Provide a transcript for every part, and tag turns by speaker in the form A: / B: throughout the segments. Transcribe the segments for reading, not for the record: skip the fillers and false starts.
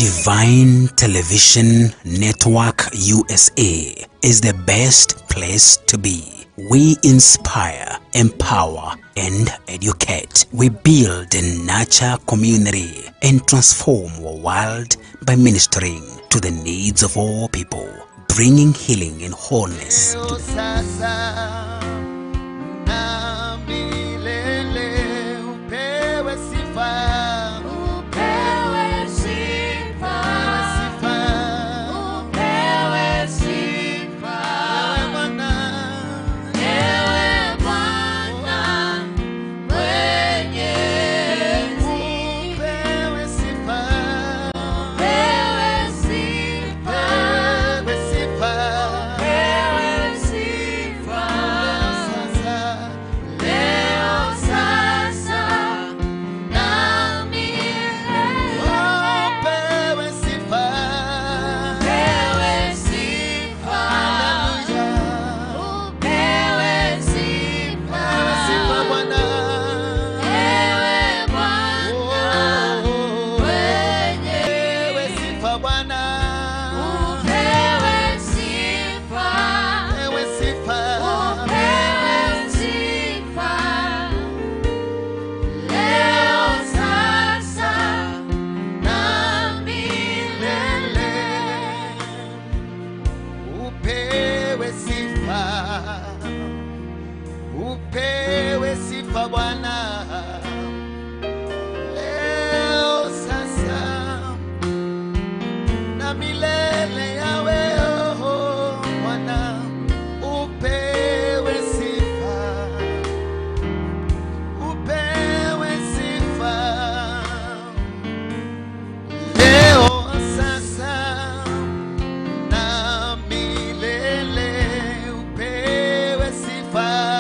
A: Divine Television Network USA is the best place to be. We inspire, empower, and educate. We build and nurture community and transform our world by ministering to the needs of all people, bringing healing and wholeness to upewe sifa Bwana, leo sasa na milele yawe. Oh Bwana, upewe sifa, upewe sifa leo sasa na milele. Upewe sifa.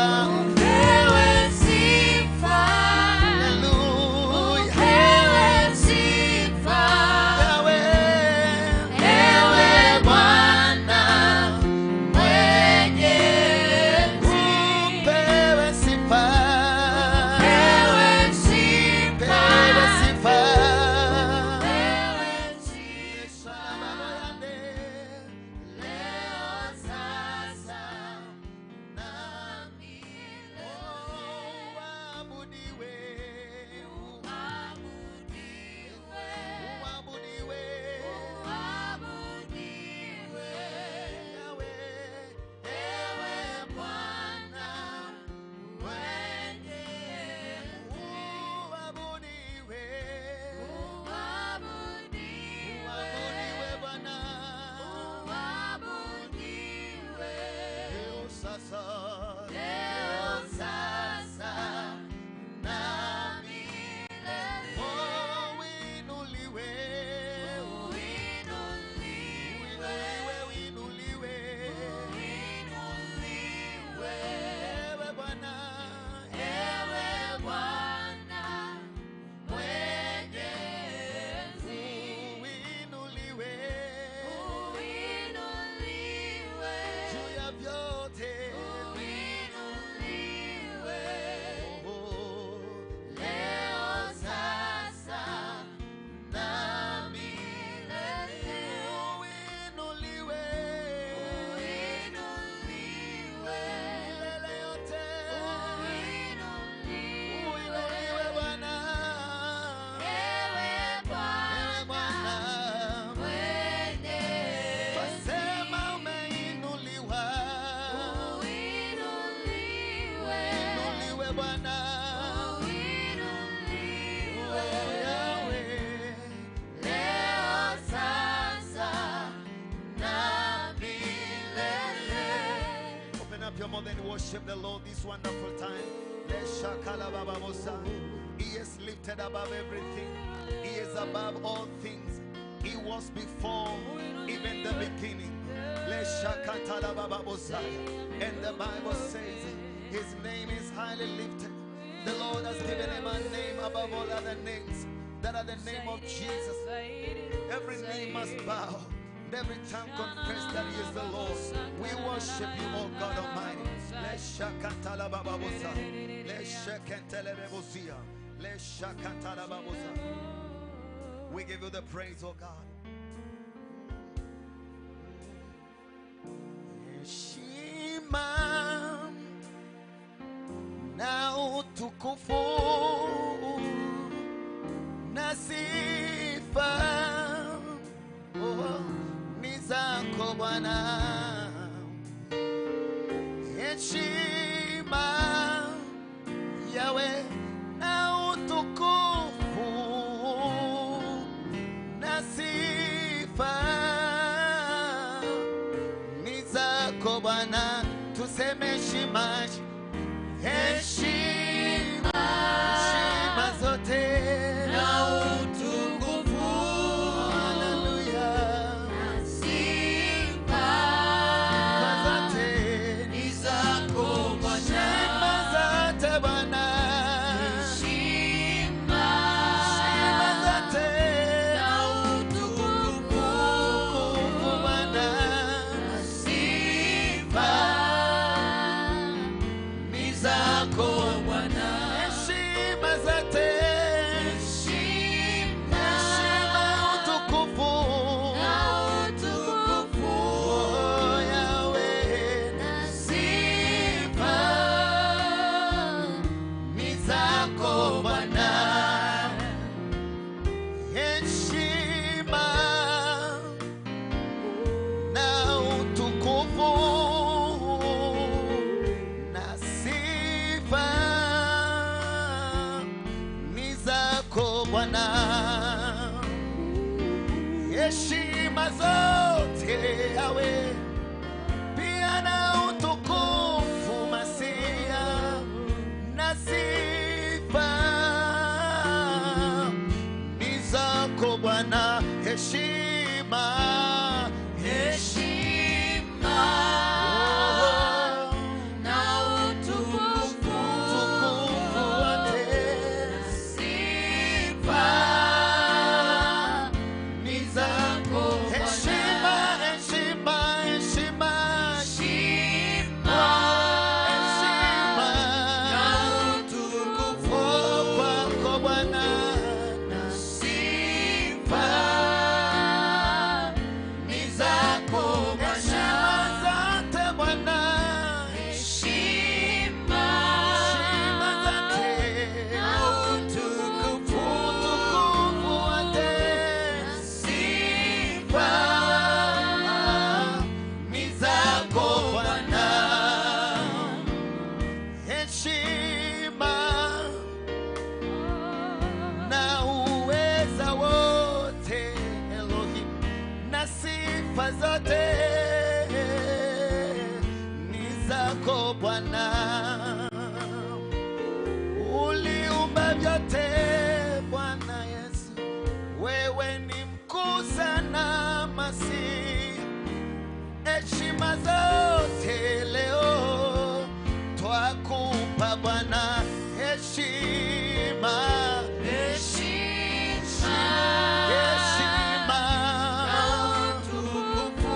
A: And worship the Lord this wonderful time. He is lifted above everything. He is above all things. He was before even the beginning. And the Bible says his name is highly lifted. The Lord has given him a name above all other names, that at the name of Jesus every knee must bow, every tongue confess that he is the Lord. We worship you, O God Almighty. We give you the praise, O God.
B: utukufu na sifa ni zako Bwana. Heshima Yawe na utukufu na sifa ni zako Bwana. Tuseme heshima, heshima, heshima zote na utukufu, haleluya, na sifa zote ni zako Bwana. Heshima zote Bwana, heshima, heshima zote na utukufu Bwana, na sifa ni zako Bwana. Heshima zote, heshima, heshima, utukufu na utukufu, oh Yahweh, na sifa ni zako Bwana. Heshima na utukufu na sifa ni zako Bwana. Heshima zote Yawe, pia na utukufu Masia na sifa ni zako Bwana. Heshima, heshima na utukufu wote, sifa ni zako Bwana. Heshima, heshima, heshima, heshima, heshima na utukufu kwako Bwana, na sifa ni zako Bwana. Heshima zote Bwana, heshima, heshima zote na utukufu wote, na sifa ni zako Bwana. Heshima na uweza wote Elohim, na sifa zote ni zako Bwana. Uliumba vyote Bwana Yesu, wewe ni mkuu sana Masihi. Heshima zote leo twakupa Bwana. Heshima, heshima, heshima na utukufu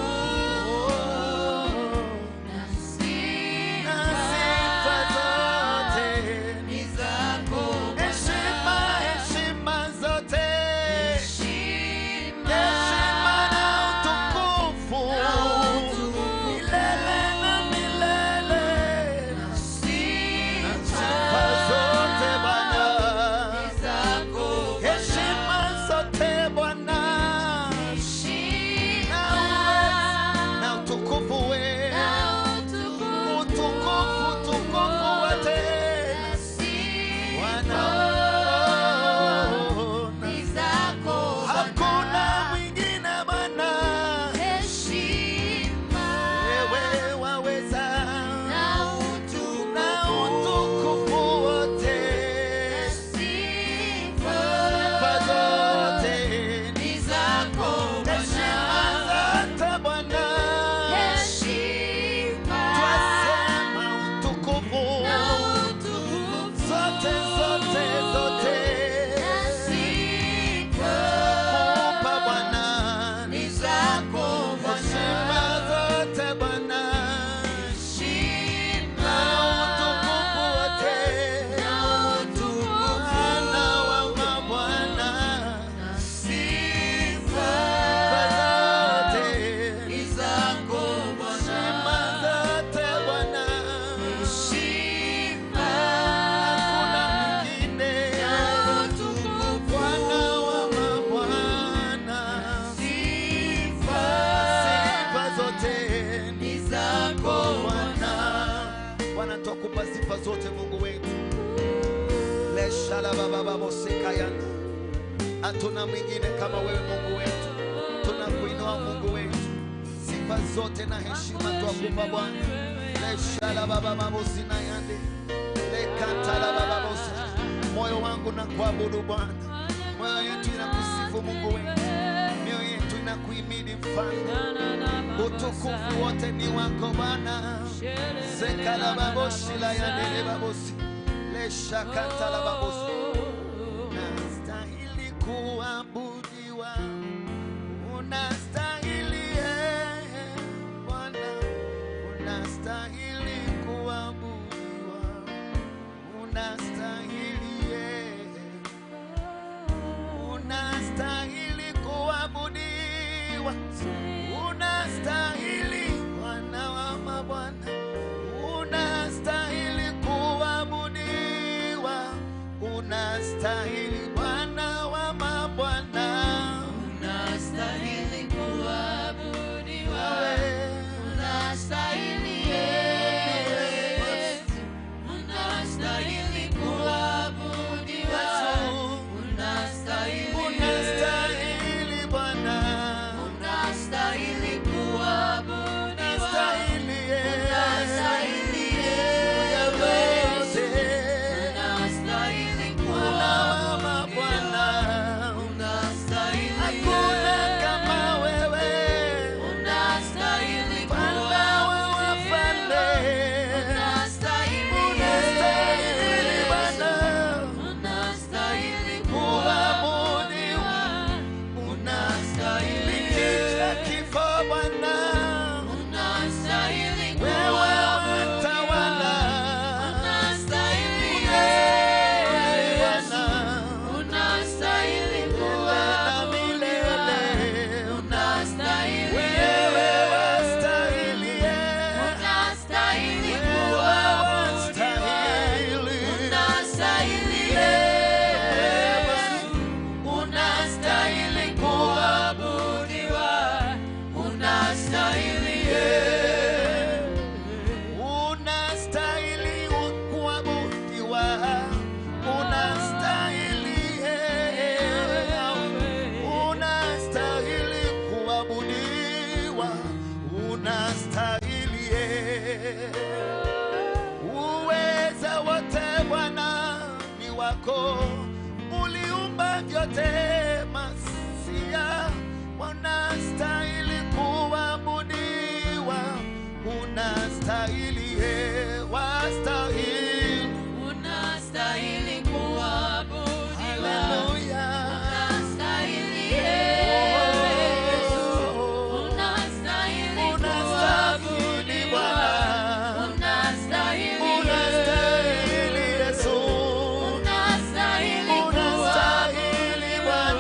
C: Hatuna mwingine kama wewe Mungu wetu. Tunakuinua Mungu wetu. Sifa zote na heshima twakupa Bwana. Leshala baba mabosi na yande. Lekatala baba bosi. Moyo wangu na kuabudu Bwana. Moyo yetu inakusifu Mungu wetu. Mioyo yetu inakuhimidi Mfalme. Utukufu wote ni wako Bwana. Sekala baboshi la yande babosi. Leshakatala babosi. Unastahili kuabudiwa. Unastahili Bwana. Unastahili kuabudiwa. Unastahili unastahili kuabudiwa. Unastahili Bwana wa mabwana. Unastahili kuabudiwa. Unastahili Bwana wa mabwana.
B: Unastahili kuabudiwa. Unastahili unastahili kuabudiwa.
C: Unastahili Bwana.
B: Unastahili kuabudiwa.
C: Unastahili
B: Unastahili unastahili kuabudiwa. Unastahili
C: hakuna kama wewe.
B: unastahili
C: Bwana wa wafalme. Unastahili Bwana.
B: unastahili
C: Kuabudiwa.
B: unastahili
C: Kila kifo Bwana.
B: unastahili
C: Wewe watawala.
B: unastahili
C: Bwana.
B: unastahili
C: Na milele.
B: unastahili
C: Wewe wastahili.
B: unastahili
C: Wewe wastahili.
B: unastahili unastahili kuabudiwa. Unastahili
C: Unastahili kuabudiwa. Unastahili unastahili kuabudiwa. Unastahili uweza wote Bwana ni wako. Uliumba vyote masia. Unastahili kuabudiwa. Unastahili wastahili.
B: unastahili kuabudiwa.
C: Haleluya.
B: Unastahili unastahili
C: Unastahili Bwana.
B: unastahili
C: Unastahili Yesu.
B: unastahili
C: Unastahili Bwana.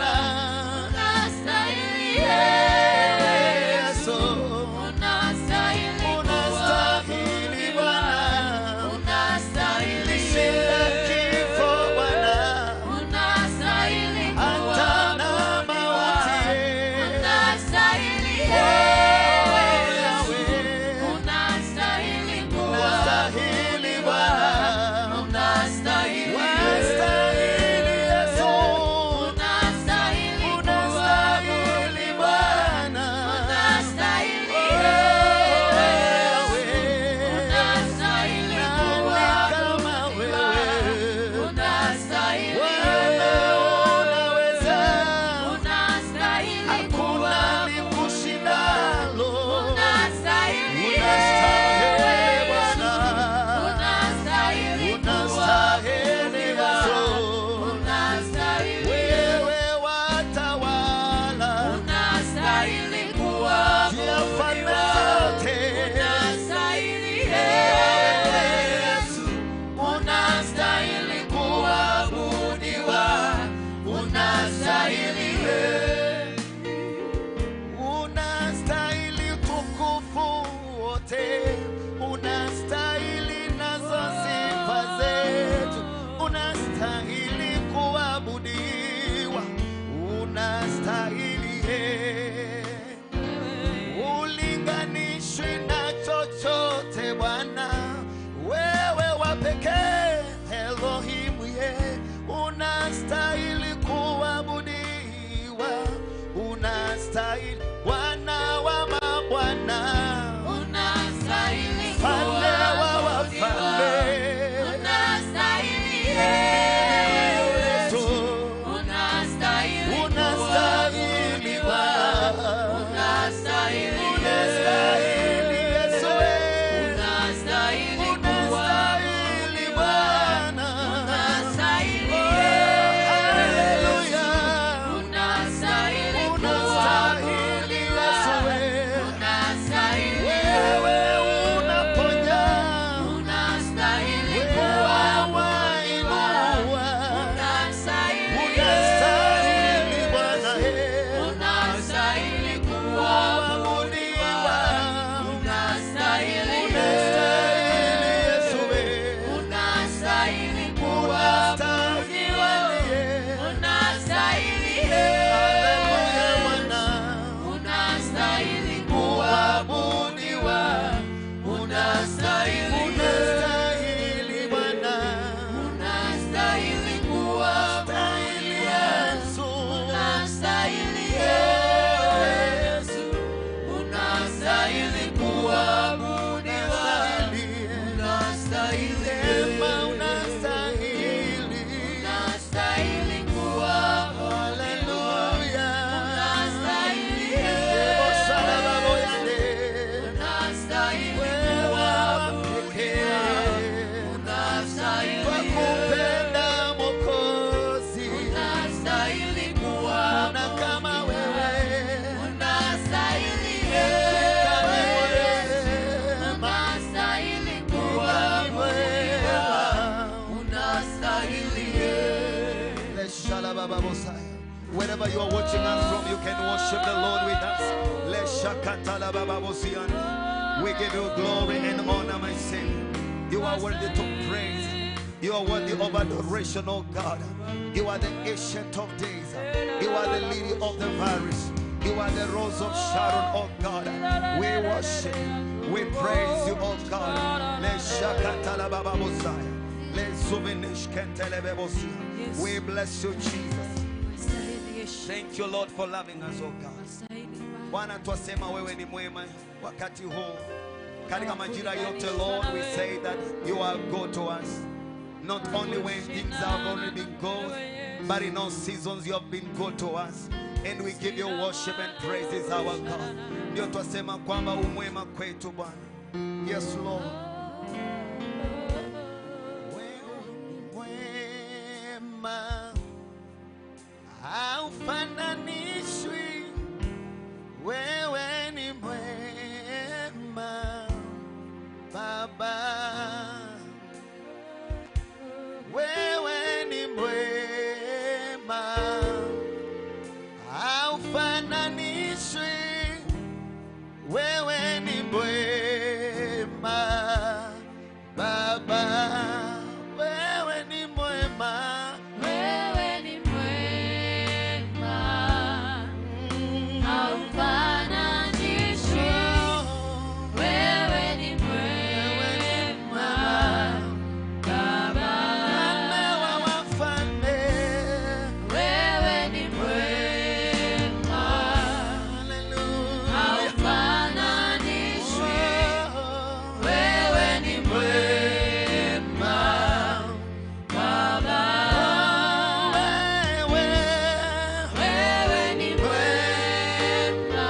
C: Wherever you are watching us from, you can worship the Lord with us. We give you glory and honor, my Savior. You are worthy to praise. You are worthy of adoration, oh God. You are the ancient of days. You are the lily of the valleys. You are the rose of Sharon, oh God. We worship. We praise you, oh God. We bless you, Jesus. Thank you, Lord, for loving us, oh God. Bwana twasema wewe ni mwema wakati huu. Katika majira yote, Lord, we say that you are good to us. Not only when things have already been good, but in all seasons you have been good to us. And we give you worship and praises, our God. Ndio twasema kwamba umwema kwetu Bwana. Yes, Lord. Mwema haufananishwi, wewe ni mwema Baba. Wewe ni mwema haufananishwi, wewe ni mwema Baba. Wewe ni mwema,
B: wewe ni mwema, haufananishwi, wewe ni mwema Baba.
C: Mfalme wa wafalme,
B: Wewe ni mwema,
C: hallelujah.
B: haufananishwi, wewe ni mwema Baba. Wewe ni mwema,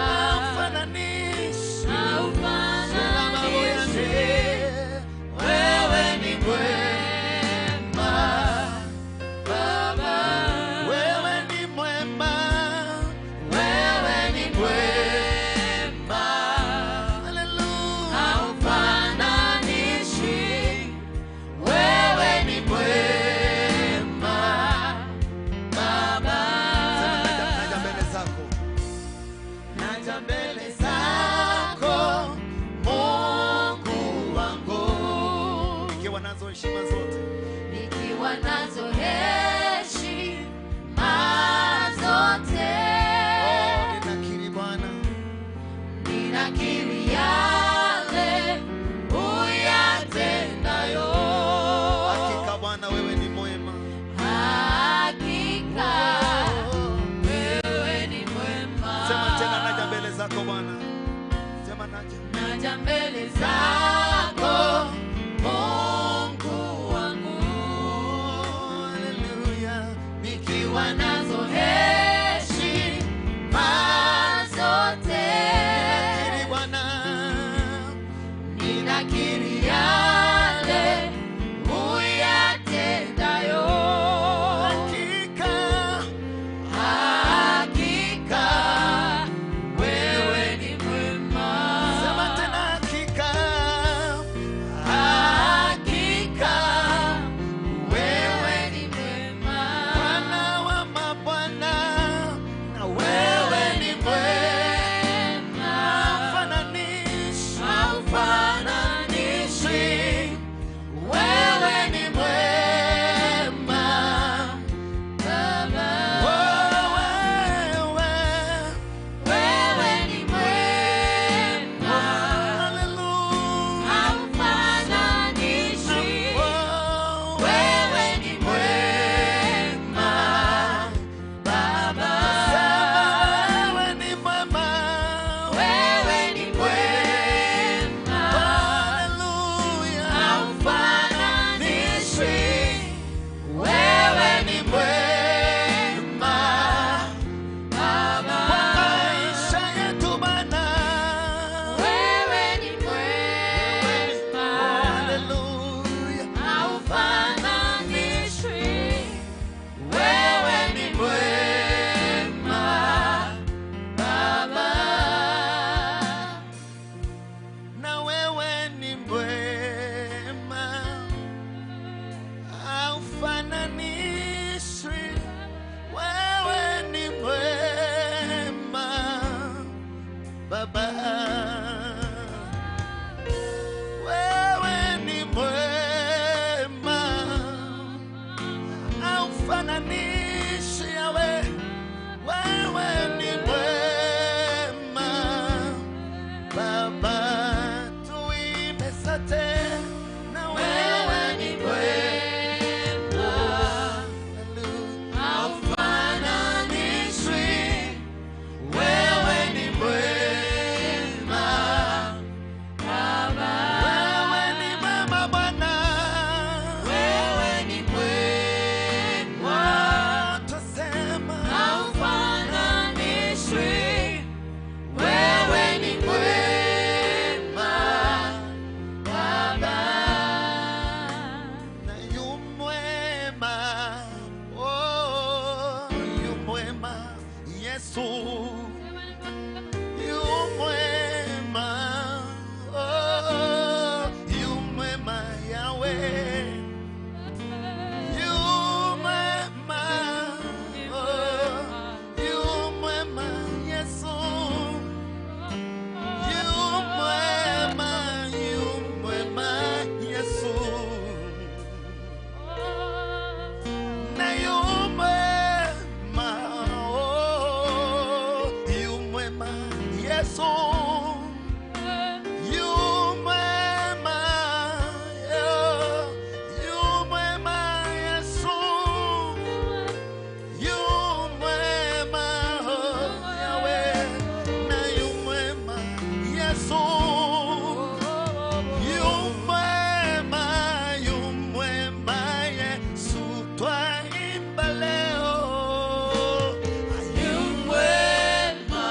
B: haufananishwi, wewe ni mwema Baba.
C: Wewe ni mwema,
B: Wewe ni mwema,
C: hallelujah.
B: haufananishwi, wewe ni mwema Baba.
C: Naja mbele zako, naja mbele zako Mungu wangu, nikiwa nazo heshima zote,
B: Nikiwa nazo heshima zote,
C: ninakiri Bwana,
B: ninakiri yale uyatendayo.
C: hakika Bwana wewe ni mwema.
B: Hakika wewe ni mwema.
C: Sema tena, naja mbele zako Bwana, sema naja.
B: Naja mbele zako Mungu wangu,
C: Hallelujah.
B: nikiwa nazo heshima zote,
C: Ninakiri Bwana,
B: ninakiri yale uyatendayo.
C: hakika
B: Hakika wewe ni mwema.
C: sema tena, hakika Yesu, yu mwema, oh, yu mwema Yahweh, yu mwema, oh, yu mwema Yesu, yu mwema Yesu. Na yu mwema, oh, yu mwema Yesu, yu mwema, oh, yu mwema Yesu, yu mwema, oh, Yahweh, na yu mwema Yesu, yu mwema Yesu, twaimba leo. Yu mwema,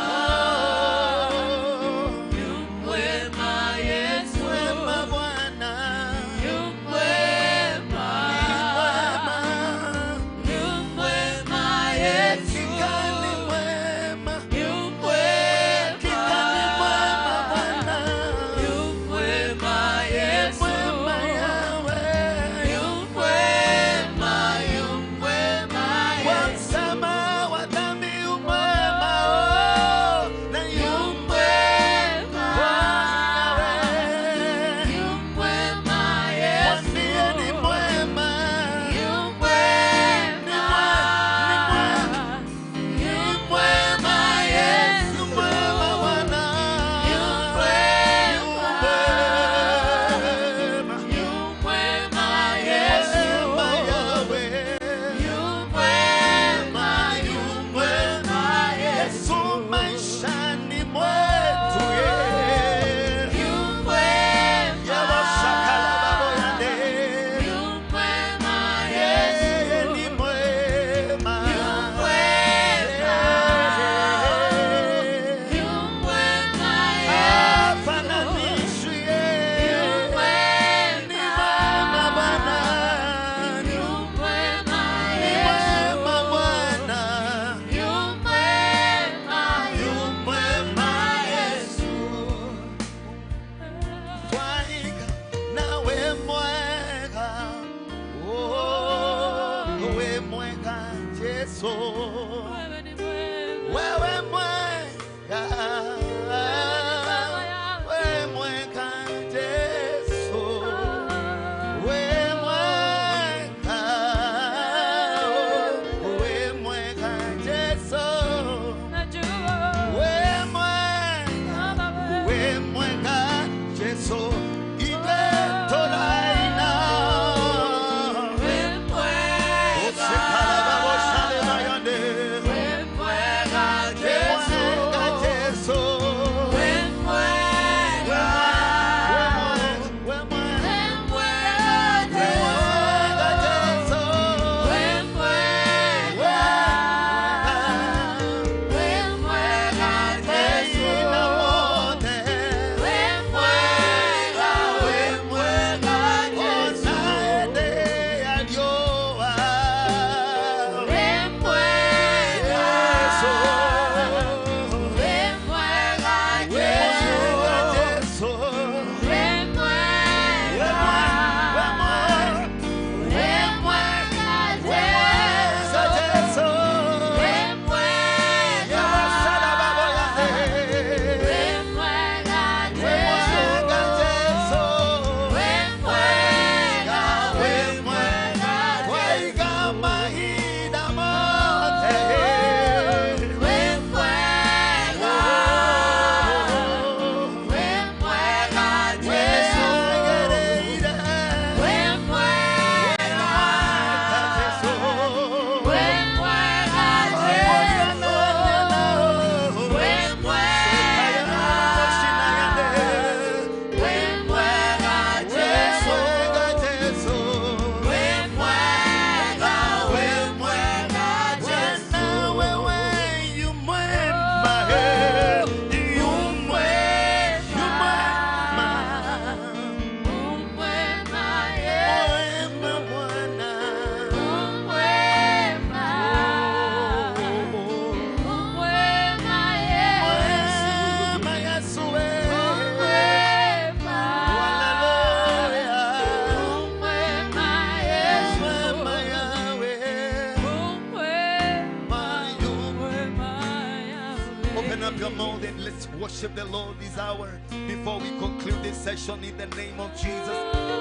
C: Open up your mouth and let's worship the Lord this hour before we conclude this session in the name of Jesus.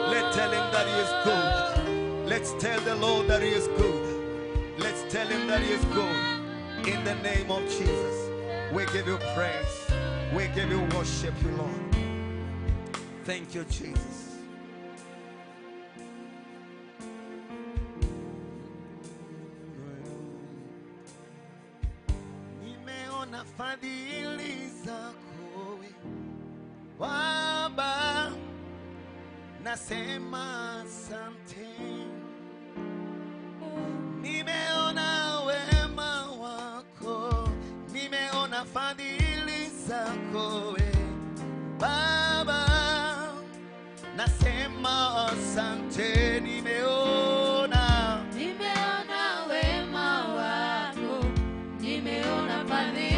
C: Let's tell him that he is good. Let's tell the Lord that he is good. Let's tell him that he is good. In the name of Jesus, we give you praise. We give you worship, you Lord. Thank you, Jesus. Fadhili zako Baba, nasema asante. Nimeona wema wako, nimeona fadhili zako Baba, nasema asante. Nimeona wema wako, nimeona fadhili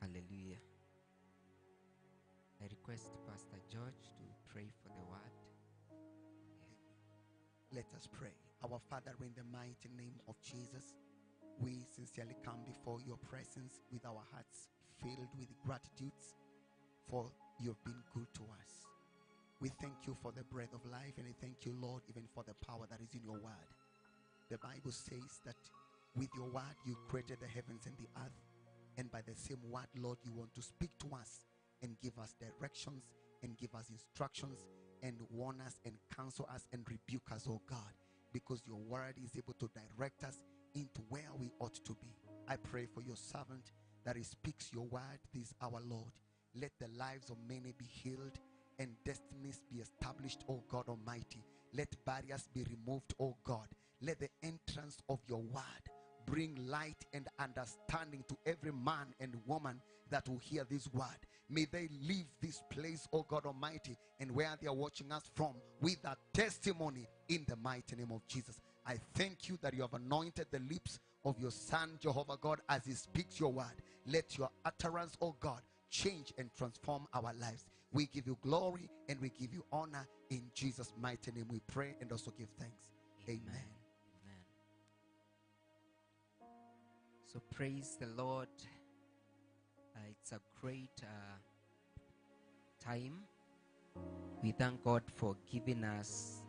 D: Hallelujah. I request Pastor George to pray
C: Let us pray. Our Father, in the mighty name of Jesus, we sincerely come before your presence with our hearts filled with gratitude, for you've been good to us. We thank you for the breath of life, and I thank you, Lord, even for the power that is in your word. The Bible says that with your word you created the heavens and the earth, and by the same word, Lord, you want to speak to us and give us directions and give us instructions and warn us and counsel us and rebuke us, oh God, because your word is able to direct us into where we ought to be. I pray for your servant that he speaks your word this hour, Lord. Let the lives of many be healed and destinies be established, oh God Almighty. Let barriers be removed, oh God. Let the entrance of your word bring light and understanding to every man and woman that will hear this word. May they leave this place, oh God Almighty, and where they are watching us from, with a testimony in the mighty name of Jesus. I thank you that you have anointed the lips of your son, Jehovah God, as he speaks your word. Let your utterance, oh God, change and transform our lives. We give you glory and we give you honor. In Jesus' mighty name we pray and also give thanks. Amen.
D: Amen. So praise the Lord. It's a great time. We thank God for giving us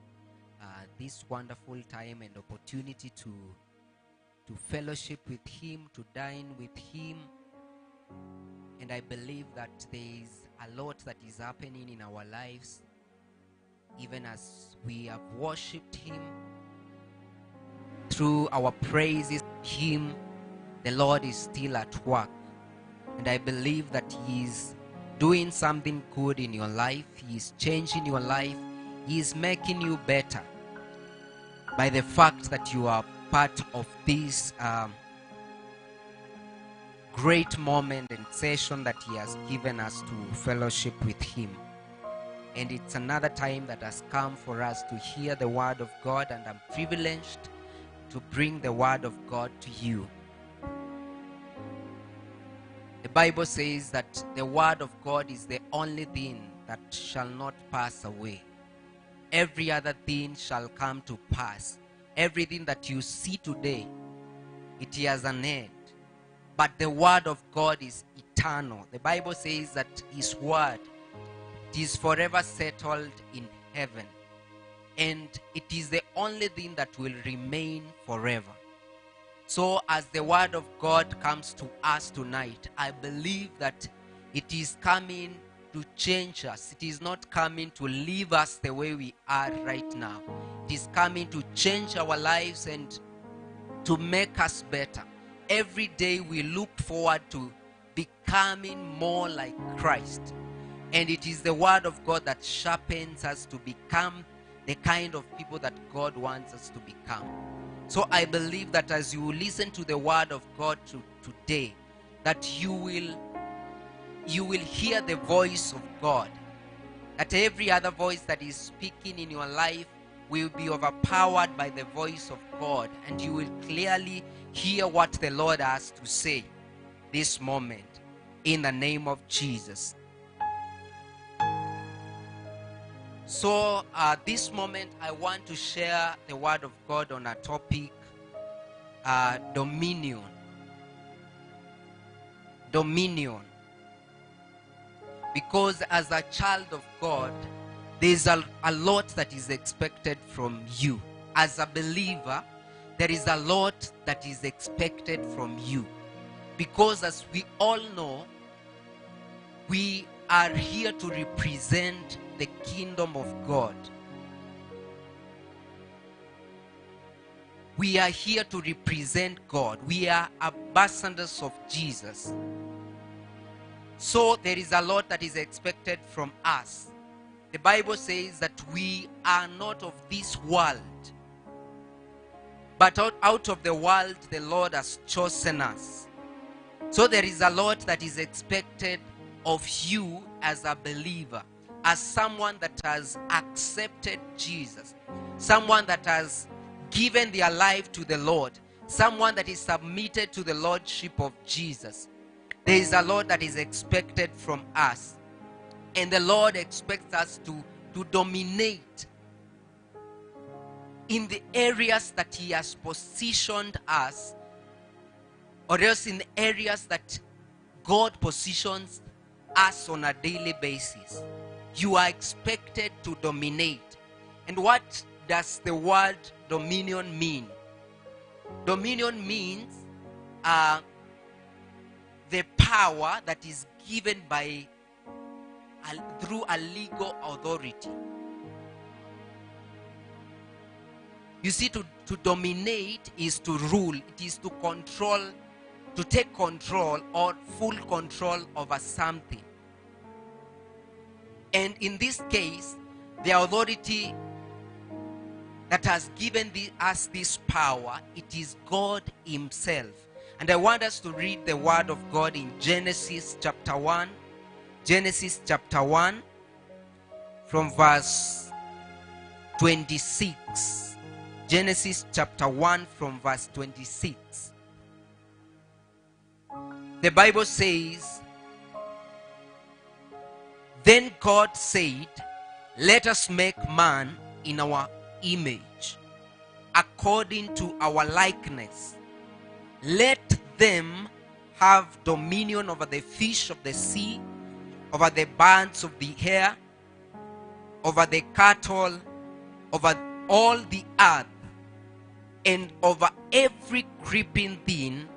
D: this wonderful time and opportunity to fellowship with him, to dine with him. And I believe that there is a lot that is happening in our lives. Even as we have worshipped him, through our praises to him, the Lord is still at work. And I believe that he is doing something good in your life. He is changing your life. He is making you better by the fact that you are part of this great moment and session that he has given us to fellowship with him. And it's another time that has come for us to hear the word of God, and I'm privileged to bring the word of God to you. The Bible says that the word of God is the only thing that shall not pass away. Every other thing shall come to pass. Everything that you see today, it has an end. But the word of God is eternal. The Bible says that his word, it is forever settled in heaven. And it is the only thing that will remain forever. So as the word of God comes to us tonight, I believe that it is coming to change us. It is not coming to leave us the way we are right now. It is coming to change our lives and to make us better. Every day we look forward to becoming more like Christ. And it is the word of God that sharpens us to become the kind of people that God wants us to become. So I believe that as you listen to the word of God today, that you will hear the voice of God. That every other voice that is speaking in your life will be overpowered by the voice of God, and you will clearly hear what the Lord has to say this moment, in the name of Jesus. So this moment I want to share the word of God on a topic, dominion. Dominion. Because as a child of God, there's a lot that is expected from you. As a believer, there is a lot that is expected from you. Because as we all know, we are here to represent the kingdom of God. We are here to represent God. We are ambassadors of Jesus. So there is a lot that is expected from us. The Bible says that we are not of this world, but out of the world the Lord has chosen us. So there is a lot that is expected of you as a believer, as someone that has accepted Jesus, someone that has given their life to the Lord, someone that is submitted to the Lordship of Jesus. There is a lot that is expected from us. And the Lord expects us to dominate in the areas that he has positioned us, or else in the areas that God positions us on a daily basis, you are expected to dominate. And what does the word dominion mean? Dominion means the power that is given by through a legal authority. You see, to dominate is to rule. It is to control, to take control or full control over something. And in this case, the authority that has given us this power, it is God himself. And I want us to read the word of God in Genesis chapter 1. Genesis chapter 1 from verse 26. Genesis chapter 1 from verse 26. The Bible says, "Then God said, let us make man in our image, according to our likeness. Let them have dominion over the fish of the sea, over the birds of the air, over the cattle, over all the earth, and over every creeping thing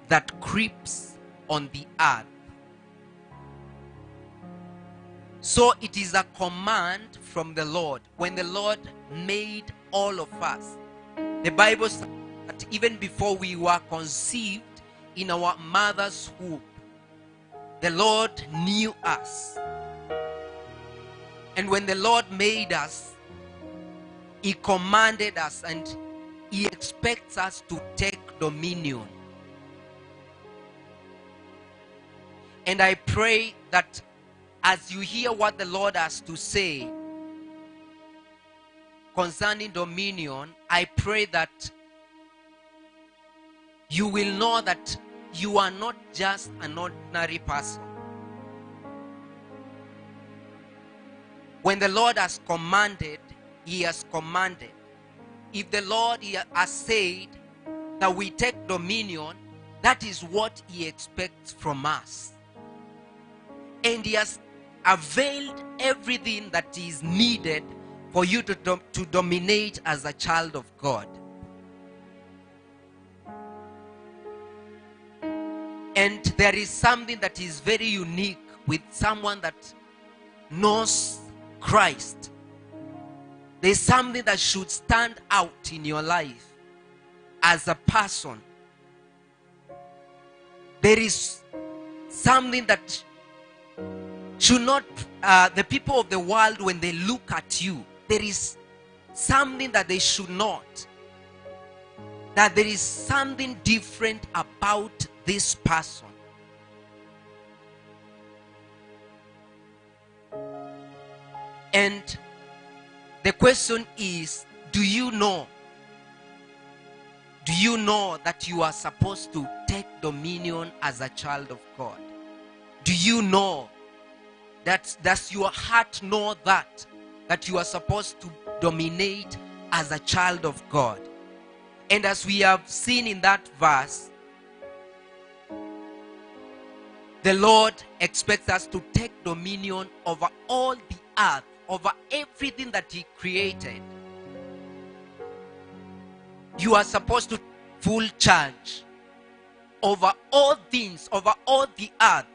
D: that creeps on the earth." So it is a command from the Lord. When the Lord made all of us, the Bible says that even before we were conceived in our mother's womb, the Lord knew us. And when the Lord made us, he commanded us, and he expects us to take dominion. And I pray that as you hear what the Lord has to say concerning dominion, I pray that you will know that you are not just an ordinary person. When the Lord has commanded, he has commanded. If the Lord has said that we take dominion, that is what he expects from us. And he has availed everything that is needed for you to dominate as a child of God. And there is something that is very unique with someone that knows Christ. There's something that should stand out in your life as a person. There is something that should not, the people of the world, when they look at you, there is something that they should not. That there is something different about this person. And the question is, do you know? Do you know that you are supposed to take dominion as a child of God? Do you know that, does your heart know that you are supposed to dominate as a child of God? And as we have seen in that verse, the Lord expects us to take dominion over all the earth, over everything that he created. You are supposed to full charge over all things, over all the earth.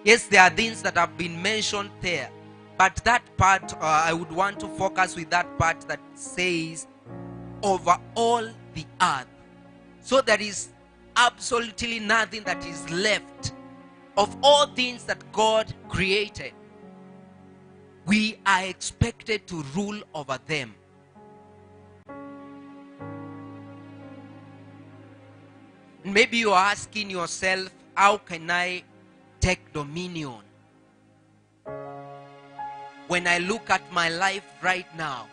D: Yes, there are things that have been mentioned there, but that part, I would want to focus with that part that says over all the earth. So there is absolutely nothing that is left of all things that God created. We are expected to rule over them. Maybe you are asking yourself, how can I take dominion? When I look at my life right now,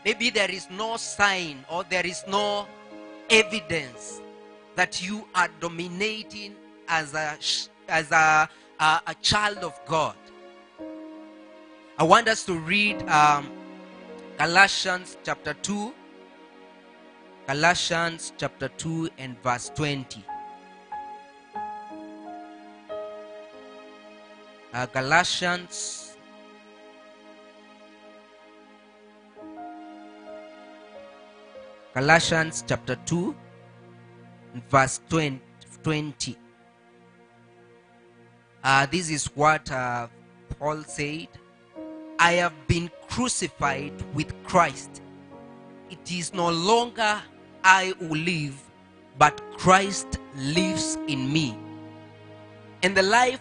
D: maybe there is no sign or there is no evidence that you are dominating as a child of God. I want us to read Galatians chapter 2. Galatians chapter 2 and verse 20. Galatians chapter 2 and verse 20. This is what Paul said. I have been crucified with Christ. It is no longer I who live, but Christ lives in me. And the life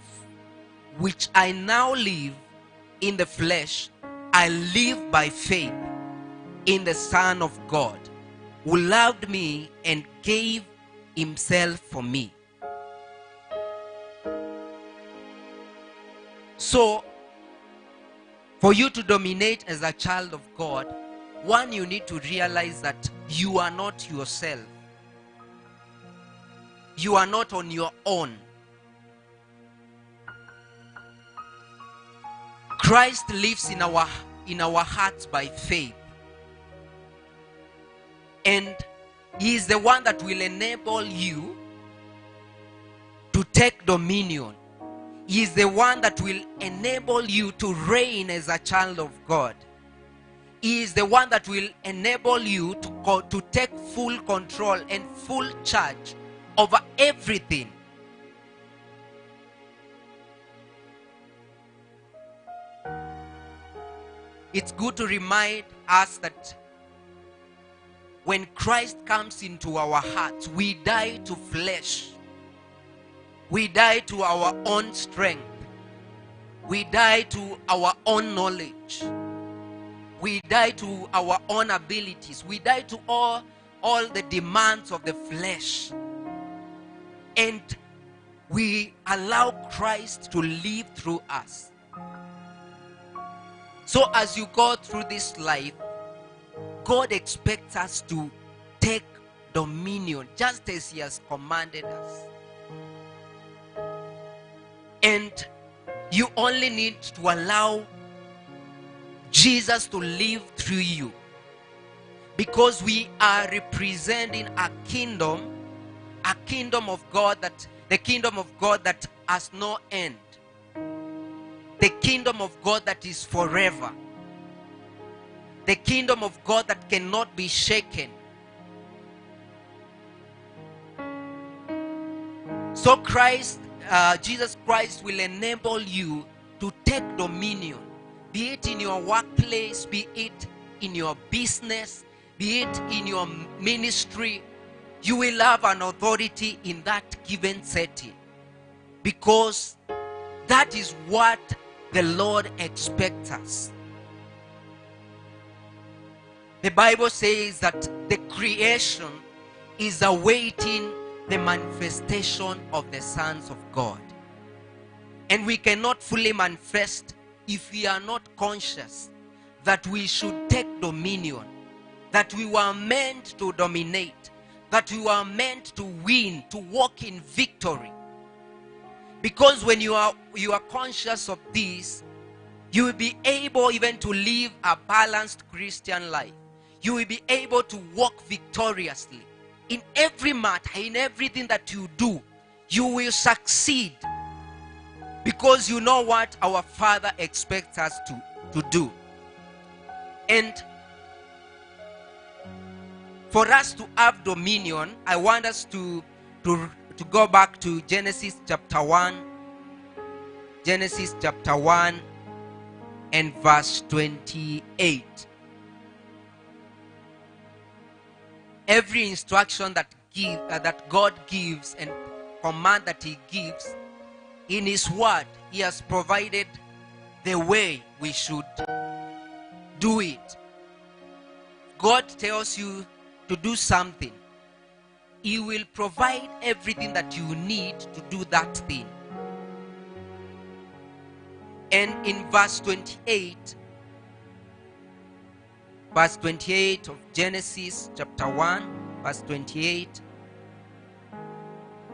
D: which I now live in the flesh, I live by faith in the Son of God, who loved me and gave himself for me. So, for you to dominate as a child of God, one, you need to realize that you are not yourself. You are not on your own. Christ lives in our hearts by faith. And he is the one that will enable you to take dominion. He is the one that will enable you to reign as a child of God. He is the one that will enable you to take full control and full charge over everything. It's good to remind us that when Christ comes into our hearts, we die to flesh. We die to our own strength. We die to our own knowledge. We die to our own abilities. We die to all the demands of the flesh. And we allow Christ to live through us. So as you go through this life, God expects us to take dominion just as he has commanded us. And you only need to allow Jesus to live through you, because we are representing a kingdom of God, that the kingdom of God that has no end, the kingdom of God that is forever, the kingdom of God that cannot be shaken. So Jesus Christ will enable you to take dominion, be it in your workplace, be it in your business, be it in your ministry. You will have an authority in that given setting, because that is what the Lord expects us. The Bible says that the creation is awaiting the manifestation of the sons of God. And we cannot fully manifest if we are not conscious that we should take dominion, that we were meant to dominate, that we were meant to win, to walk in victory. Because when you are conscious of this, you will be able even to live a balanced Christian life. You will be able to walk victoriously in every matter, in everything that you do. You will succeed, because you know what our Father expects us to do. And for us to have dominion, I want us to go back to Genesis chapter 1. Genesis chapter 1 and verse 28. Every instruction that God gives and command that he gives in his word, he has provided the way we should do it. God tells you to do something, he will provide everything that you need to do that thing. And in verse 28 of Genesis chapter 1, verse 28,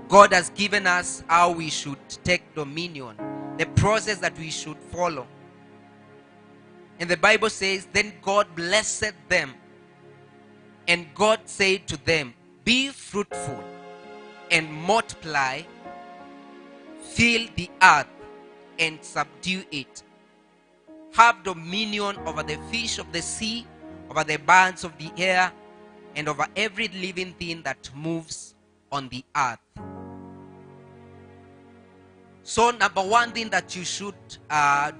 D: God has given us how we should take dominion, the process that we should follow. And the Bible says, then God blessed them. And God said to them, be fruitful and multiply, fill the earth and subdue it. Have dominion over the fish of the sea, over the birds of the air, and over every living thing that moves on the earth. So number one thing that you should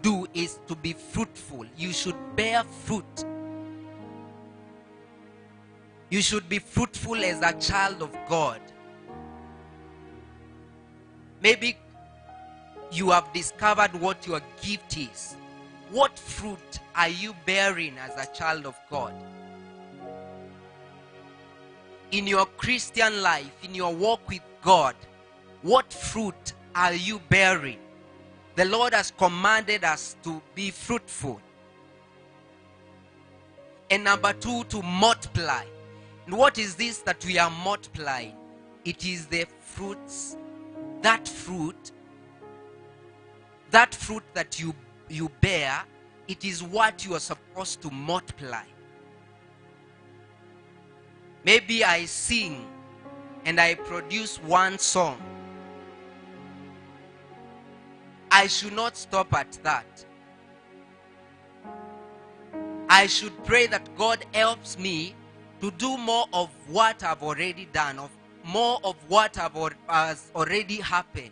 D: do is to be fruitful. You should bear fruit. You should be fruitful as a child of God. Maybe you have discovered what your gift is. What fruit are you bearing as a child of God? In your Christian life, in your walk with God, what fruit are you bearing? The Lord has commanded us to be fruitful. And number two, to multiply. And what is this that we are multiplying? It is the fruits. That fruit that you bear, it is what you are supposed to multiply. Maybe I sing and I produce one song. I should not stop at that. I should pray that God helps me to do more of what I've already done, more of what has already happened.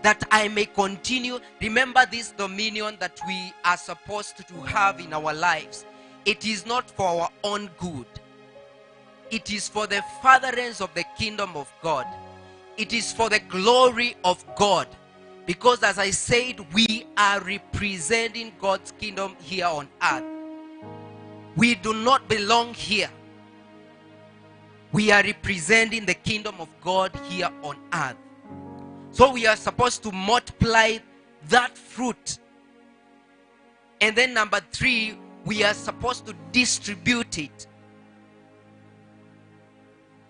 D: That I may continue. Remember this dominion that we are supposed to have in our lives. It is not for our own good. It is for the furtherance of the kingdom of God. It is for the glory of God. Because as I said, we are representing God's kingdom here on earth. We do not belong here. We are representing the kingdom of God here on earth. So we are supposed to multiply that fruit. And then number three, we are supposed to distribute it.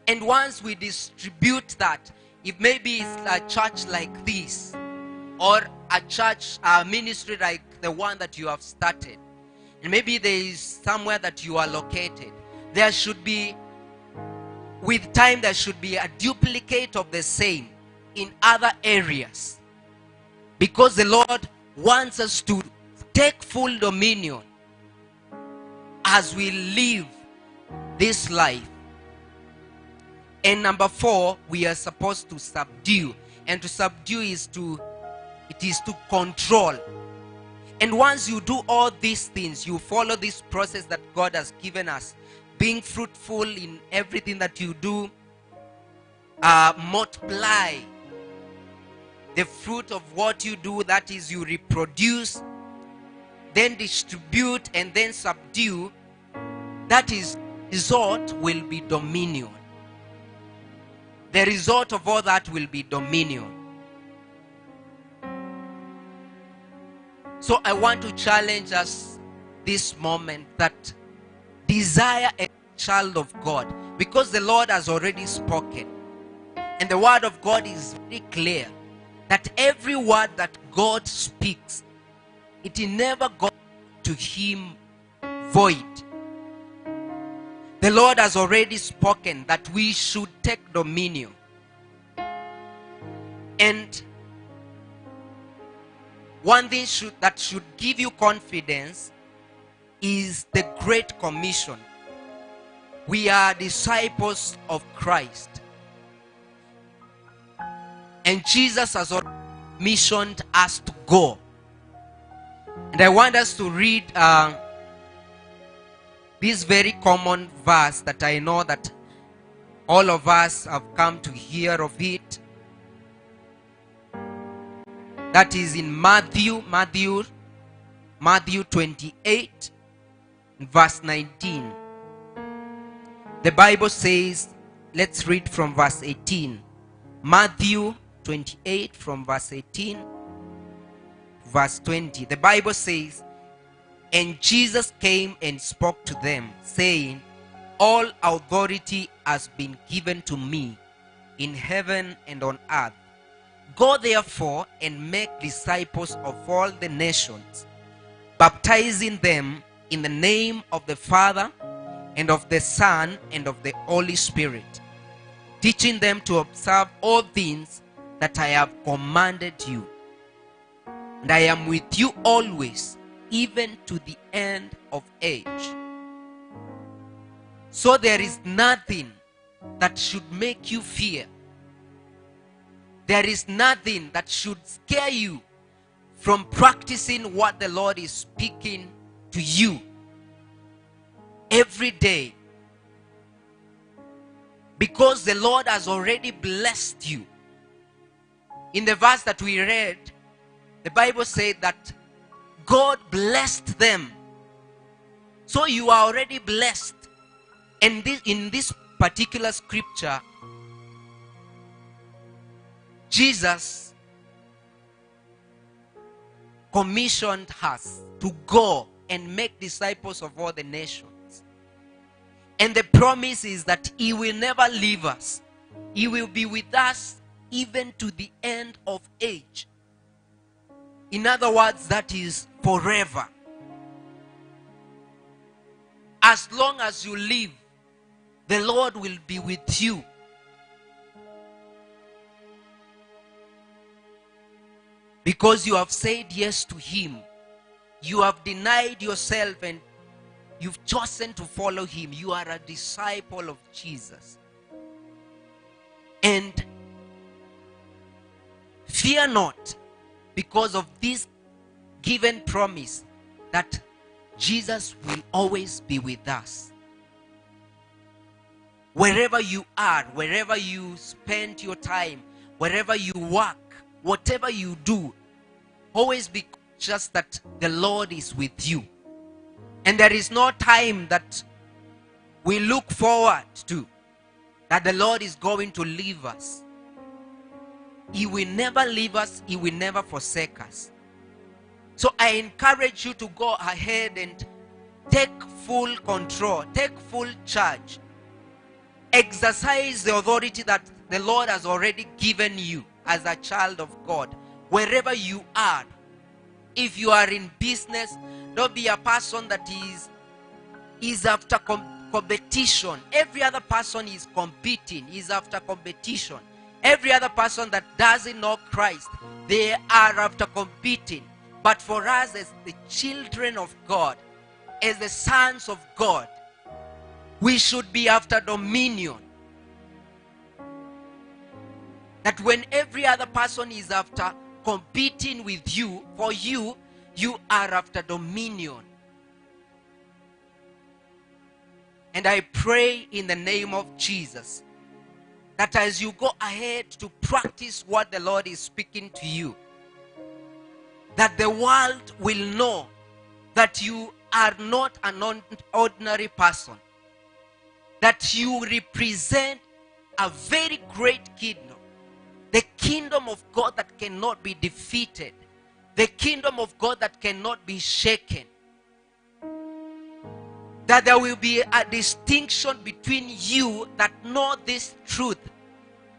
D: And once we distribute that, if maybe it's a church like this, or a church ministry like the one that you have started, and maybe there is somewhere that you are located, there should be, with time, there should be a duplicate of the same in other areas, because the Lord wants us to take full dominion as we live this life. And number four, we are supposed to subdue. And to subdue is to control. And once you do all these things, you follow this process that God has given us, being fruitful in everything that you do, multiply the fruit of what you do, that is, you reproduce, then distribute, and then subdue. That is, result will be dominion. The result of all that will be dominion. So I want to challenge us this moment that desire a child of God, because the Lord has already spoken. And the word of God is very clear that every word that God speaks, it never goes to him void. The Lord has already spoken that we should take dominion. And one thing that should give you confidence is the Great Commission. We are disciples of Christ. And Jesus has already missioned us to go. And I want us to read this very common verse that I know that all of us have come to hear of it. That is in Matthew 28, verse 19. The Bible says, let's read from verse 18. Matthew 28 from verse 18, verse 20. The Bible says, and Jesus came and spoke to them, saying, all authority has been given to me in heaven and on earth. Go therefore and make disciples of all the nations, baptizing them in the name of the Father and of the Son and of the Holy Spirit, teaching them to observe all things that I have commanded you. And I am with you always, even to the end of age. So there is nothing that should make you fear. There is nothing that should scare you from practicing what the Lord is speaking to you every day. Because the Lord has already blessed you. In the verse that we read, the Bible said that God blessed them. So you are already blessed. And in this particular scripture, Jesus commissioned us to go and make disciples of all the nations. And the promise is that He will never leave us. He will be with us even to the end of age. In other words, that is forever. As long as you live, the Lord will be with you. Because you have said yes to Him. You have denied yourself and you've chosen to follow Him. You are a disciple of Jesus. And fear not, because of this given promise that Jesus will always be with us. Wherever you are, wherever you spend your time, wherever you work, whatever you do, always be just that the Lord is with you. And there is no time that we look forward to that the Lord is going to leave us. He will never leave us. He will never forsake us. So I encourage you to go ahead and take full control, take full charge. Exercise the authority that the Lord has already given you as a child of God. Wherever you are, if you are in business, don't be a person that is after competition. Every other person is competing, is after competition. Every other person that doesn't know Christ, they are after competing. But for us as the children of God, as the sons of God, we should be after dominion. That when every other person is after competing with you, for you, you are after dominion. And I pray in the name of Jesus that as you go ahead to practice what the Lord is speaking to you, that the world will know that you are not an ordinary person, that you represent a very great kingdom, the kingdom of God that cannot be defeated, the kingdom of God that cannot be shaken. That there will be a distinction between you that know this truth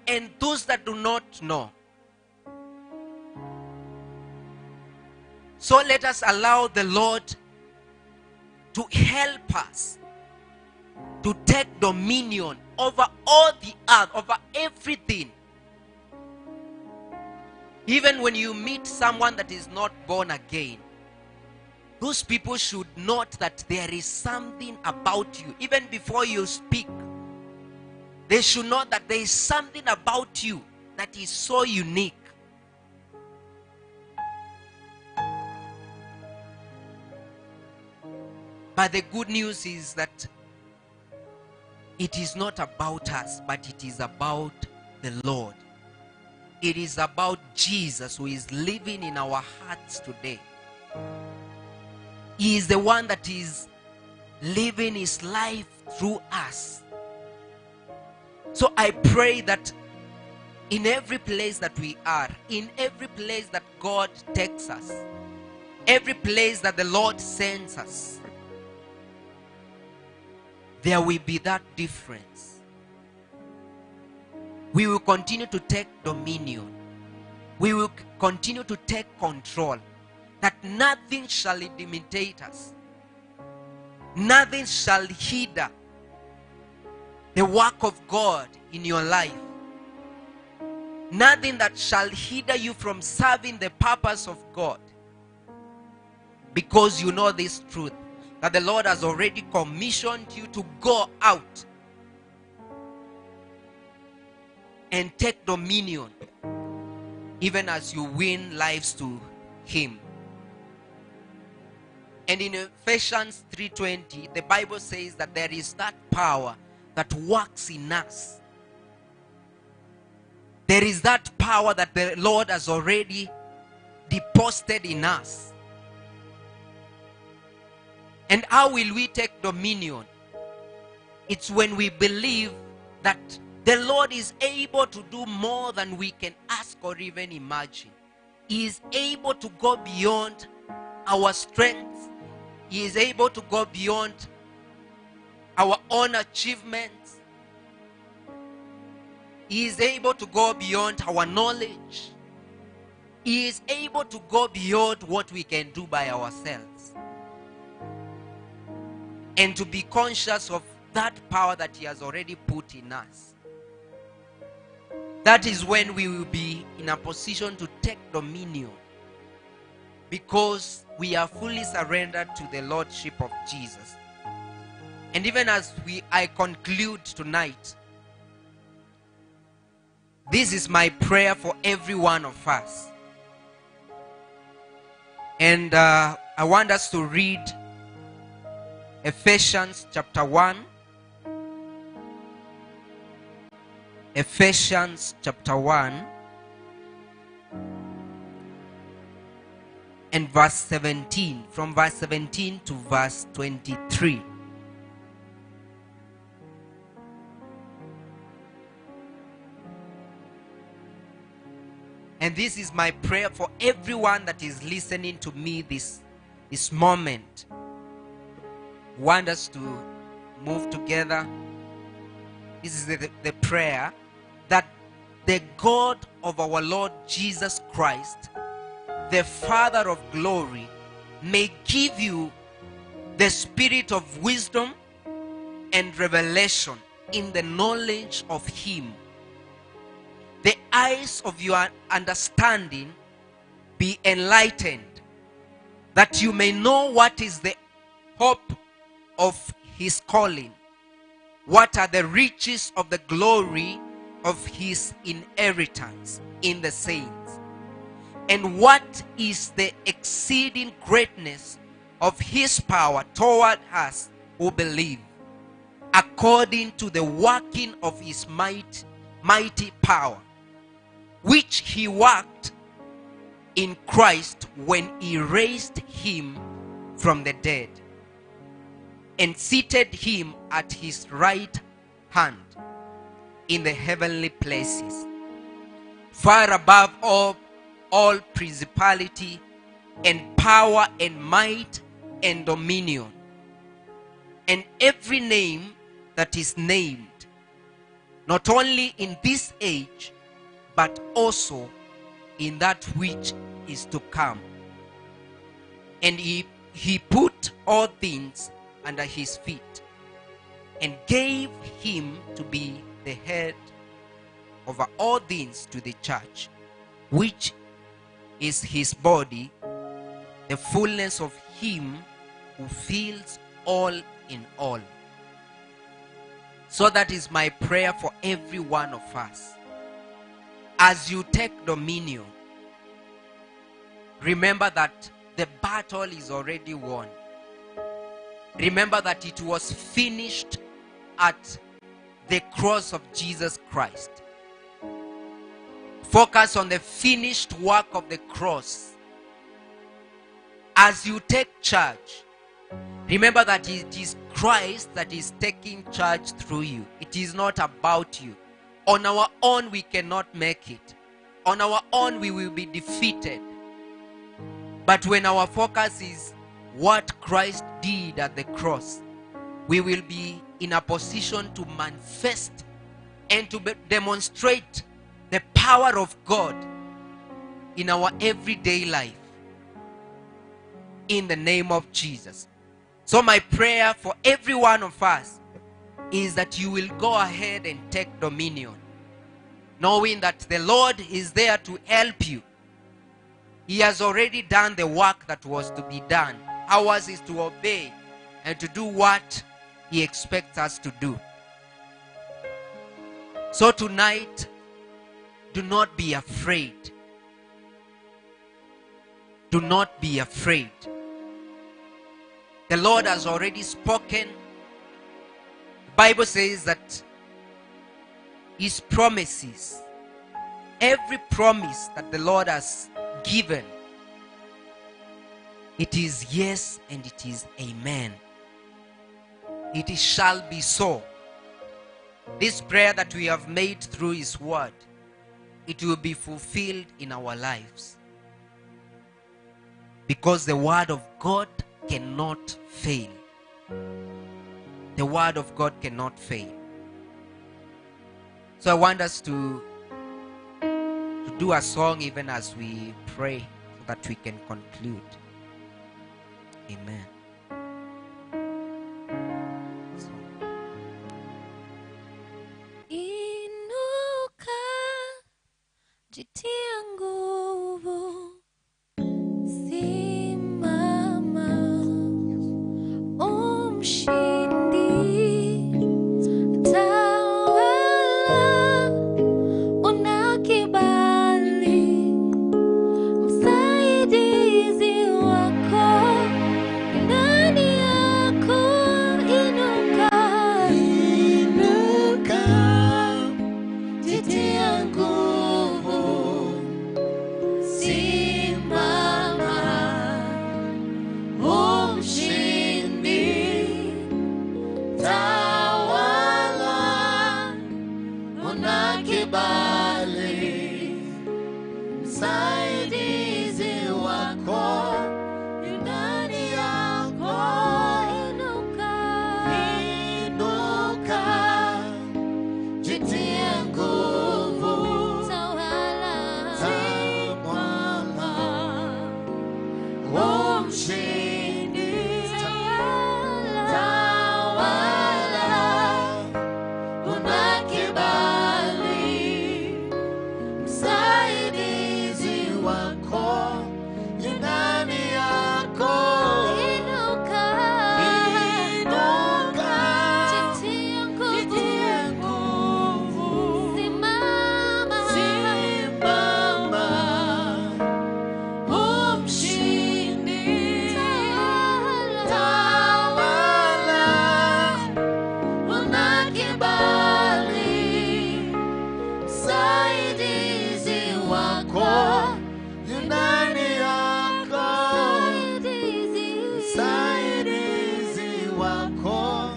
D: and those that do not know. So let us allow the Lord to help us to take dominion over all the earth, over everything. Even when you meet someone that is not born again, those people should note that there is something about you. Even before you speak, they should know that there is something about you that is so unique. But the good news is that it is not about us, but it is about the Lord. It is about Jesus who is living in our hearts today. He is the one that is living His life through us. So I pray that in every place that we are, in every place that God takes us, every place that the Lord sends us, there will be that difference. We will continue to take dominion. We will continue to take control. that nothing shall intimidate us. Nothing shall hinder the work of God in your life. Nothing that shall hinder you from serving the purpose of God. Because you know this truth, that the Lord has already commissioned you to go out and take dominion, even as you win lives to Him. And in Ephesians 3:20, the Bible says that there is that power that works in us. There is that power that the Lord has already deposited in us. And how will we take dominion? It's when we believe that the Lord is able to do more than we can ask or even imagine. He is able to go beyond our strength. He is able to go beyond our own achievements. He is able to go beyond our knowledge. He is able to go beyond what we can do by ourselves. And to be conscious of that power that He has already put in us. That is when we will be in a position to take dominion. Because we are fully surrendered to the Lordship of Jesus. And even as I conclude tonight, this is my prayer for every one of us. And I want us to read Ephesians chapter 1. Ephesians chapter 1 and verse 17. From verse 17 to verse 23. And this is my prayer for everyone that is listening to me this moment. I want us to move together. This is the prayer that the God of our Lord Jesus Christ, the Father of glory, may give you the spirit of wisdom and revelation in the knowledge of Him. The eyes of your understanding be enlightened, that you may know what is the hope of His calling, what are the riches of the glory of His inheritance in the saints, and what is the exceeding greatness of His power toward us who believe, according to the working of His mighty power, which He worked in Christ when He raised Him from the dead and seated Him at His right hand in the heavenly places, far above all principality and power and might and dominion, and every name that is named, not only in this age, but also in that which is to come. And he put all things under His feet, and gave Him to be the head over all things to the church, which is His body, the fullness of Him who fills all in all. So that is my prayer for every one of us. As you take dominion, remember that the battle is already won. Remember that it was finished at the cross of Jesus Christ. Focus on the finished work of the cross. As you take charge, remember that it is Christ that is taking charge through you. It is not about you. On our own, we cannot make it. On our own, we will be defeated. But when our focus is what Christ did at the cross, we will be in a position to manifest and to demonstrate the power of God in our everyday life. in the name of Jesus. So my prayer for every one of us is that you will go ahead and take dominion, knowing that the Lord is there to help you. He has already done the work that was to be done. Ours is to obey and to do what He expects us to do. So tonight, do not be afraid. Do not be afraid. The Lord has already spoken. The Bible says that His promises, every promise that the Lord has given, it is yes and it is amen. It shall be so. This prayer that we have made through His word, it will be fulfilled in our lives. Because the word of God cannot fail. The word of God cannot fail. So I want us to do a song even as we pray, so that we can conclude. Amen.
B: Inuka, jitia nguvu, simama, umshindi, tawala, una kibali, msaidizi wako, ndani yako. Inuka, inuka, jitia nguvu, simama, umshindi, tawala, una kibali, msaidizi wako yu ndani yako. Inuka, inuka, jitie nguvu, tawala, simama, umshindi, tawala, una kibali, msaidizi wako yu ndani yako. Inuka, inuka, jitie nguvu, simama, simama, umshindi, tawala, una kibali, msaidizi wako yu ndani yako. Msaidizi wako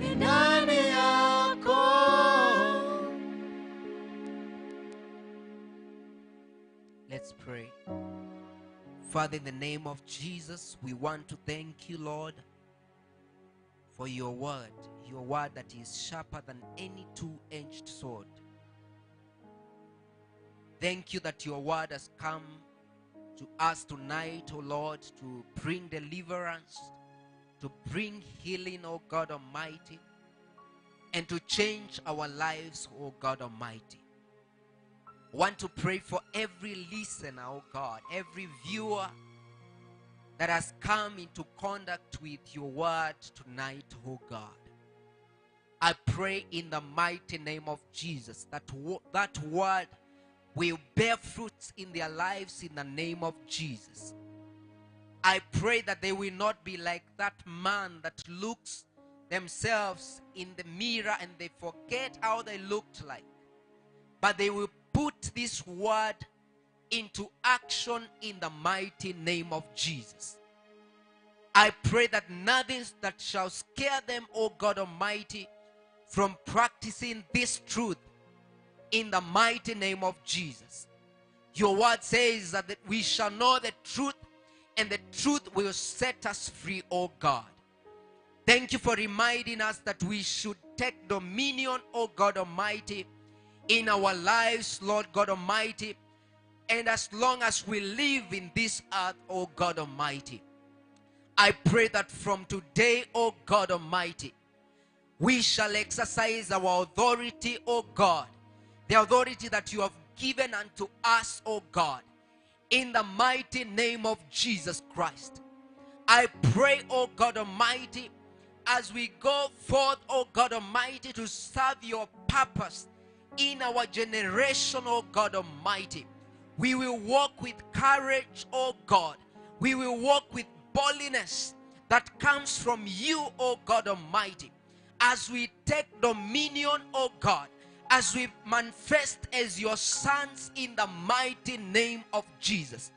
B: yu ndani yako.
D: Let's pray. Father, in the name of Jesus, we want to thank you, Lord, for your word that is sharper than any two-edged sword. Thank you that your word has come to us tonight, O Lord, to bring deliverance, to bring healing, O God Almighty, and to change our lives, O God Almighty. I want to pray for every listener, oh God, every viewer that has come into contact with your word tonight, oh God. I pray in the mighty name of Jesus that that word will bear fruits in their lives in the name of Jesus. I pray that they will not be like that man that looks themselves in the mirror and they forget how they looked like, but they will put this word into action in the mighty name of Jesus. I pray that nothing that shall scare them, O God Almighty, from practicing this truth in the mighty name of Jesus. Your word says that we shall know the truth and the truth will set us free, O God. Thank you for reminding us that we should take dominion, O God Almighty, in our lives, Lord God Almighty, and as long as we live in this earth, O God Almighty. I pray that from today, O God Almighty, we shall exercise our authority, O God, the authority that you have given unto us, O God, in the mighty name of Jesus Christ. I pray, O God Almighty, as we go forth, O God Almighty, to serve your purpose in our generation, O God Almighty, we will walk with courage, O God. We will walk with boldness that comes from you, O God Almighty, as we take dominion, O God, as we manifest as your sons in the mighty name of Jesus.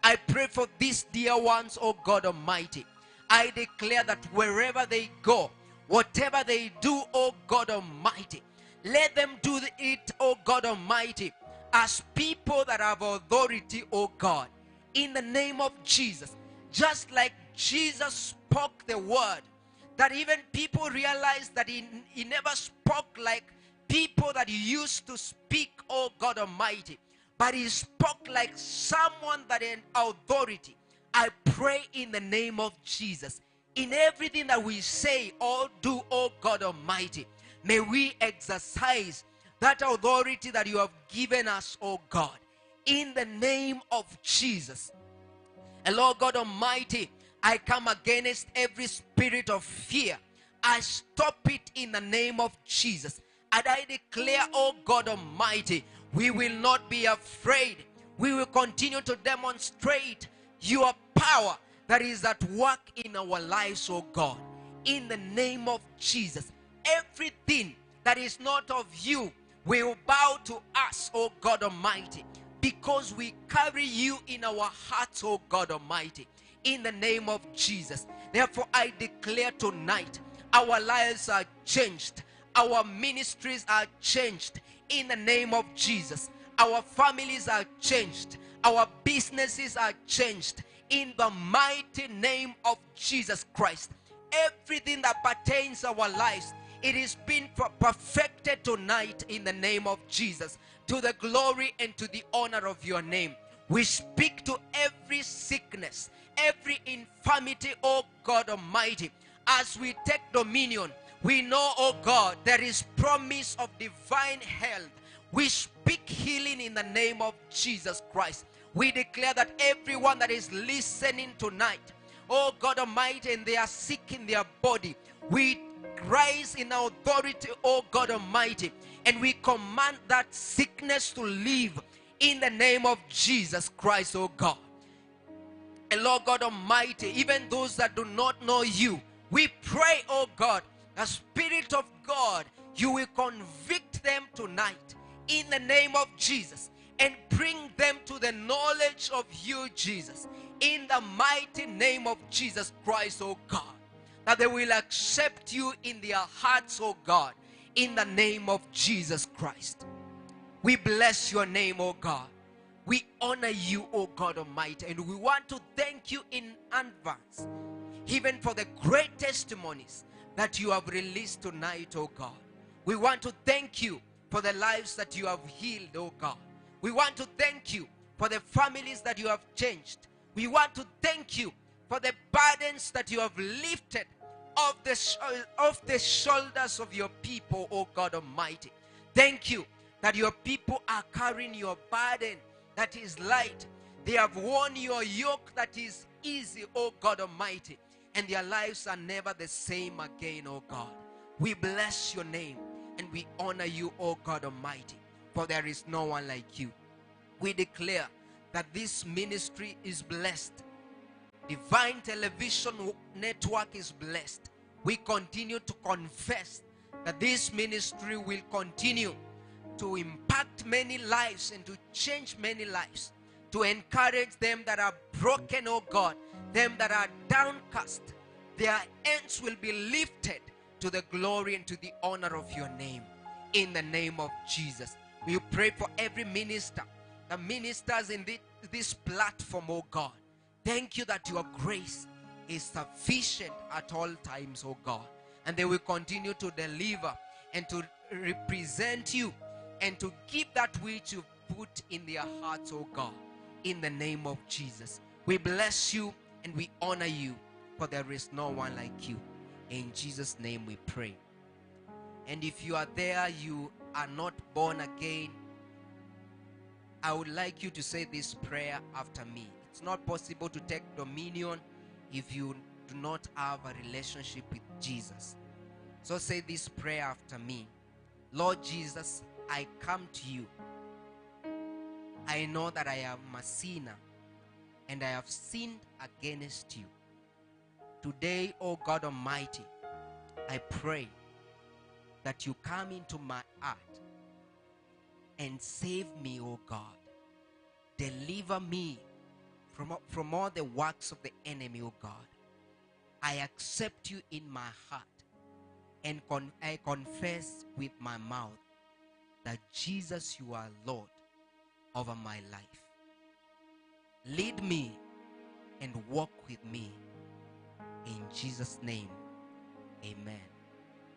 D: I pray for these dear ones, O God Almighty. I declare that wherever they go, whatever they do, O God Almighty, let them do it, O God Almighty, as people that have authority, O God, in the name of Jesus. Just like Jesus spoke the word, that even people realize that he never spoke like people that he used to speak, oh God Almighty, but he spoke like someone that in authority. I pray in the name of Jesus, in everything that we say or do, oh God Almighty, may we exercise that authority that you have given us, oh God, in the name of Jesus. And Lord God Almighty, I come against every spirit of fear. I stop it in the name of Jesus. And I declare, oh God Almighty, we will not be afraid. We will continue to demonstrate your power that is at work in our lives, oh God. In the name of Jesus, everything that is not of you will bow to us, oh God Almighty, because we carry you in our hearts, oh God Almighty, in the name of Jesus. Therefore, I declare tonight, our lives are changed. Our ministries are changed in the name of Jesus. Our families are changed. Our businesses are changed in the mighty name of Jesus Christ. Everything that pertains to our lives, it is being perfected tonight in the name of Jesus, to the glory and to the honor of your name. We speak to every sickness, every infirmity, oh God Almighty, as we take dominion. We know, oh God, there is promise of divine health. We speak healing in the name of Jesus Christ. We declare that everyone that is listening tonight, oh God Almighty, and they are sick in their body, we rise in authority, oh God Almighty, and we command that sickness to leave in the name of Jesus Christ, oh God. And Lord God Almighty, even those that do not know you, we pray, oh God, the Spirit of God, you will convict them tonight in the name of Jesus and bring them to the knowledge of you, Jesus, in the mighty name of Jesus Christ, oh God, that they will accept you in their hearts, oh God, in the name of Jesus Christ. We bless your name, oh God. We honor you, oh God Almighty, and we want to thank you in advance, even for the great testimonies that you have released tonight, oh God. We want to thank you for the lives that you have healed, oh God. We want to thank you for the families that you have changed. We want to thank you for the burdens that you have lifted off the shoulders of your people, oh God Almighty. Thank you that your people are carrying your burden that is light. They have worn your yoke that is easy, oh God Almighty, and their lives are never the same again, oh God. We bless your name and we honor you, oh God Almighty, for there is no one like you. We declare that this ministry is blessed. Divine Television Network is blessed. We continue to confess that this ministry will continue to impact many lives and to change many lives, to encourage them that are broken, oh God, them that are downcast. Their ends will be lifted to the glory and to the honor of your name. In the name of Jesus, we pray for every minister, the ministers in this platform, oh God. Thank you that your grace is sufficient at all times, oh God, and they will continue to deliver and to represent you and to give that which you put in their hearts, oh God, in the name of Jesus. We bless you and we honor you for there is no one like you. In Jesus' name we pray. And if you are there, you are not born again, I would like you to say this prayer after me. It's not possible to take dominion if you do not have a relationship with Jesus. So say this prayer after me. Lord Jesus, I come to you. I know that I am a sinner and I have sinned against you. Today, O God Almighty, I pray that you come into my heart and save me, O God. Deliver me from all the works of the enemy, O God. I accept you in my heart and I confess with my mouth that Jesus, you are Lord over my life. Lead me and walk with me. In Jesus' name, amen.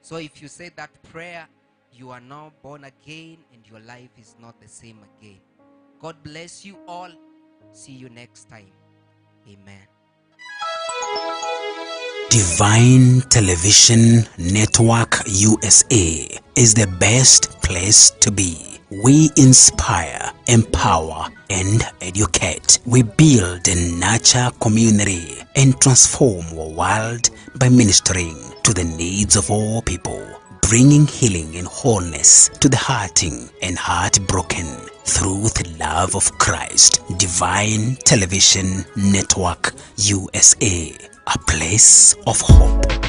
D: So if you say that prayer, you are now born again and your life is not the same again. God bless you all. See you next time. Amen.
A: Divine Television Network USA is the best place to be. We inspire, empower, and educate. We build and nurture community and transform our world by ministering to the needs of all people, bringing healing and wholeness to the hurting and heartbroken through the love of Christ. Divine Television Network USA, a place of hope.